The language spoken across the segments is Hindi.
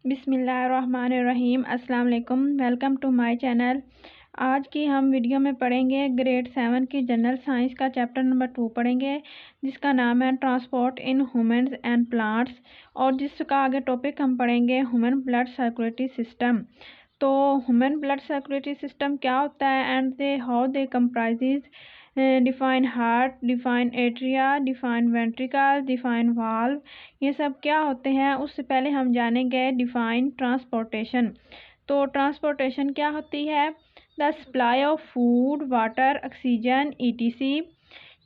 बिस्मिल्लाहिर्रहमानिर्रहीम। अस्सलाम वालेकुम। Welcome to my channel. आज की हम वीडियो में पढ़ेंगे ग्रेड 7 की जनरल साइंस का चैप्टर नंबर 2 पढ़ेंगे, जिसका नाम है transport in humans and plants, और जिसका आगे टॉपिक हम पढ़ेंगे ह्यूमन ब्लड सर्कुलेटरी सिस्टम। तो ह्यूमन ब्लड सर्कुलेटरी सिस्टम क्या होता है and they how they comprises, define heart, define atria, define ventricle, define valve, ये सब क्या होते हैं। उससे पहले हम जानेंगे डिफाइन ट्रांसपोर्टेशन। तो ट्रांसपोर्टेशन क्या होती है? The supply of food, water, oxygen etc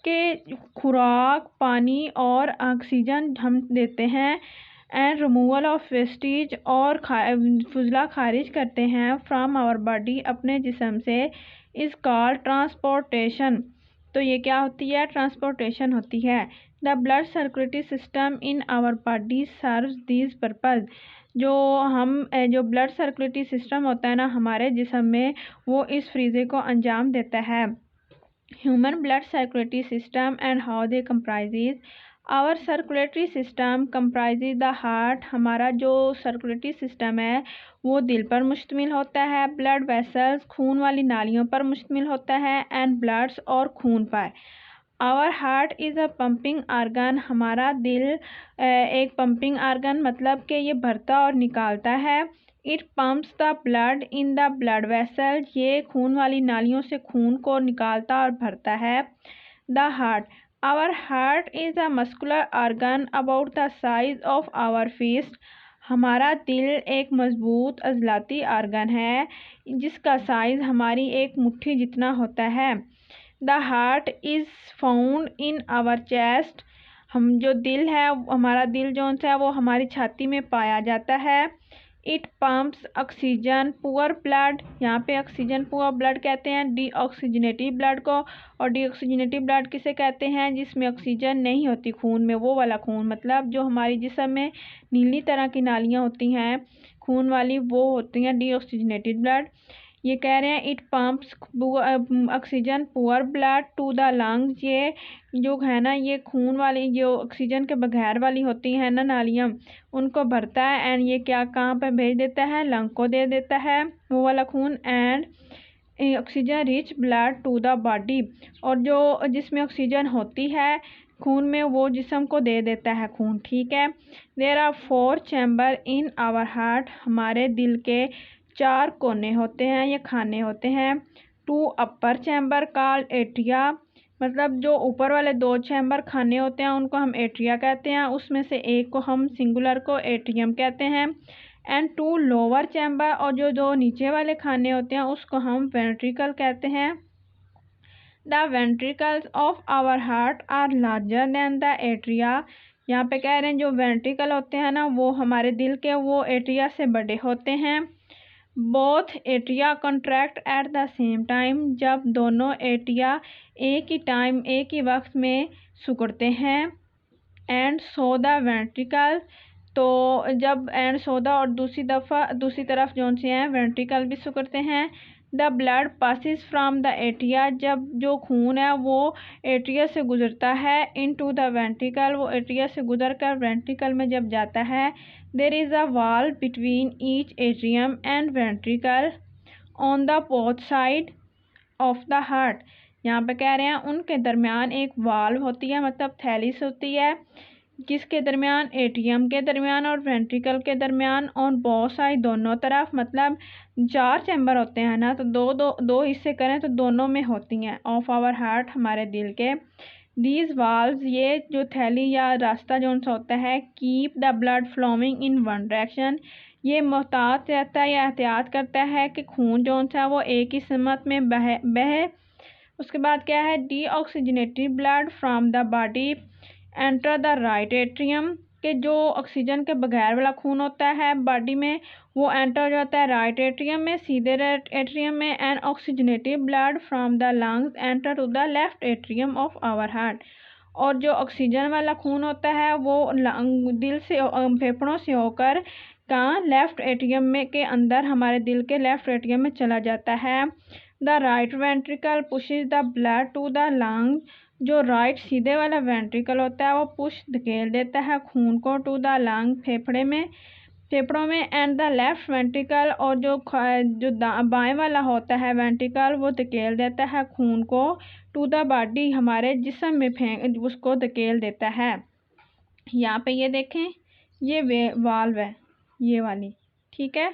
के खुराक, पानी और ऑक्सीजन हम देते हैं, एंड रिमूवल ऑफ वेस्टेज और फजला खारिज करते हैं फ्रॉम आवर बॉडी अपने जिस्म से, इस कॉल्ड ट्रांसपोर्टेशन। तो ये क्या होती है? ट्रांसपोर्टेशन होती है। The blood circulatory system in our body serves these purpose. जो ब्लड सर्कुलेटरी सिस्टम होता है ना हमारे जिस्म में, वो इस फ्रीजे को अंजाम देता है। Human blood circulatory system and how they comprises. Our circulatory system comprises the heart. हमारा जो सर्कुलेटरी सिस्टम है वो दिल पर मुश्तमिल होता है। ब्लड वेसल्स, खून वाली नालियों पर मुश्तमिल होता है, एंड ब्लड्स और खून पर। Our heart is a pumping organ. हमारा दिल एक पंपिंग आर्गन मतलब कि ये भरता और निकालता है। It pumps the blood in the blood vessel. ये खून वाली नालियों से खून को निकालता और भरता है। The heart. Our heart is a muscular organ about the size of our fist. हमारा दिल एक मजबूत अजलाती आर्गन है जिसका साइज हमारी एक मुट्ठी जितना होता है। The heart is found in our chest. हम जो दिल है, हमारा दिल जो है वो हमारी छाती में पाया जाता है। It pumps oxygen poor blood. यहाँ पे ऑक्सीजन पुअर ब्लड कहते हैं डीऑक्सीजनेटेड ब्लड को। और डीऑक्सीजनेटेड ब्लड किसे कहते हैं? जिसमें ऑक्सीजन नहीं होती खून में, वो वाला खून। मतलब जो हमारी जिस्म में नीली तरह की नालियाँ होती हैं खून वाली, वो होती हैं डीऑक्सीजनेटेड ब्लड। ये कह रहे हैं it pumps oxygen poor blood to the lungs. ये जो है ना, ये खून वाली जो ऑक्सीजन के बगैर वाली होती हैं ना नालियाँ, उनको भरता है, एंड ये क्या कहाँ पे भेज देता है? लंग को दे देता है वो वाला खून। And oxygen rich blood to the body. और जो जिसमें ऑक्सीजन होती है खून में, वो जिस्म को दे देता है खून। ठीक है। There are 4 chamber in our heart. हमारे दिल के 4 कोने होते हैं, ये खाने होते हैं। 2 अपर चैम्बर कॉल्ड एट्रिया। मतलब जो ऊपर वाले 2 चैम्बर खाने होते हैं उनको हम एट्रिया कहते हैं। उसमें से एक को हम सिंगुलर को एट्रियम कहते हैं। एंड 2 लोअर चैम्बर, और जो 2 नीचे वाले खाने होते हैं उसको हम वेंट्रिकल कहते हैं। The ventricles of our heart are larger than the atria. यहाँ पे कह रहे हैं जो वेंट्रिकल होते हैं ना वो हमारे दिल के, वो एट्रिया से बड़े होते हैं। Both atria contract at the same time. जब दोनों एट्रिया एक ही टाइम, एक ही वक्त में सिकुड़ते हैं। And so the ventricle. तो जब एंड सोदा और दूसरी तरफ जो से हैं वेंट्रिकल भी सिकुड़ते हैं। The blood passes from the atria. जब जो खून है वो एट्रिया से गुजरता है इनटू द वेंट्रिकल, वो एट्रिया से गुजर कर वेंट्रिकल में जब जाता है, there is a wall between each atrium and ventricle on the both side of the heart. यहाँ पे कह रहे हैं उनके दरमियान एक वाल्व होती है, मतलब थैलिस होती है। किसके दरमियान? एट्रियम के दरमियान और वेंट्रिकल के दरमियान। और बहुत सारी दोनों तरफ, मतलब 4 चैम्बर होते हैं ना, तो दो हिस्से करें तो दोनों में होती हैं ऑफ आवर हार्ट, हमारे दिल के। दीज वाल्व्स, ये जो थैली या रास्ता जो सा होता है, keep the blood flowing in one direction. ये मोहतात रहता है या एहतियात करता है कि खून जो सा वो एक ही सिमत में बहे। उसके बाद क्या है? Deoxygenated blood from the body enter the right atrium. के जो ऑक्सीजन के बगैर वाला खून होता है बॉडी में, वो एंटर हो जाता है राइट एट्रियम में, सीधे एट्रियम में। And oxygenated blood from the lungs enter to the left atrium of our heart. और जो ऑक्सीजन वाला खून होता है वो दिल से, फेफड़ों से होकर कहाँ? लेफ्ट एट्रियम में के अंदर, हमारे दिल के लेफ्ट एट्रियम में चला जाता है। The right ventricle pushes the blood to the lung. जो राइट सीधे वाला वेंट्रिकल होता है वो पुश धकेल देता है खून को टू द लंग, फेफड़े में। फेफड़ों में। एंड द लेफ्ट वेंट्रिकल, और जो बाएं वाला होता है वेंट्रिकल, वो धकेल देता है खून को टू द बॉडी, हमारे जिस्म में फेंक उसको धकेल देता है। यहाँ पे ये देखें, ये वाल्व है, ये वाली, ठीक है।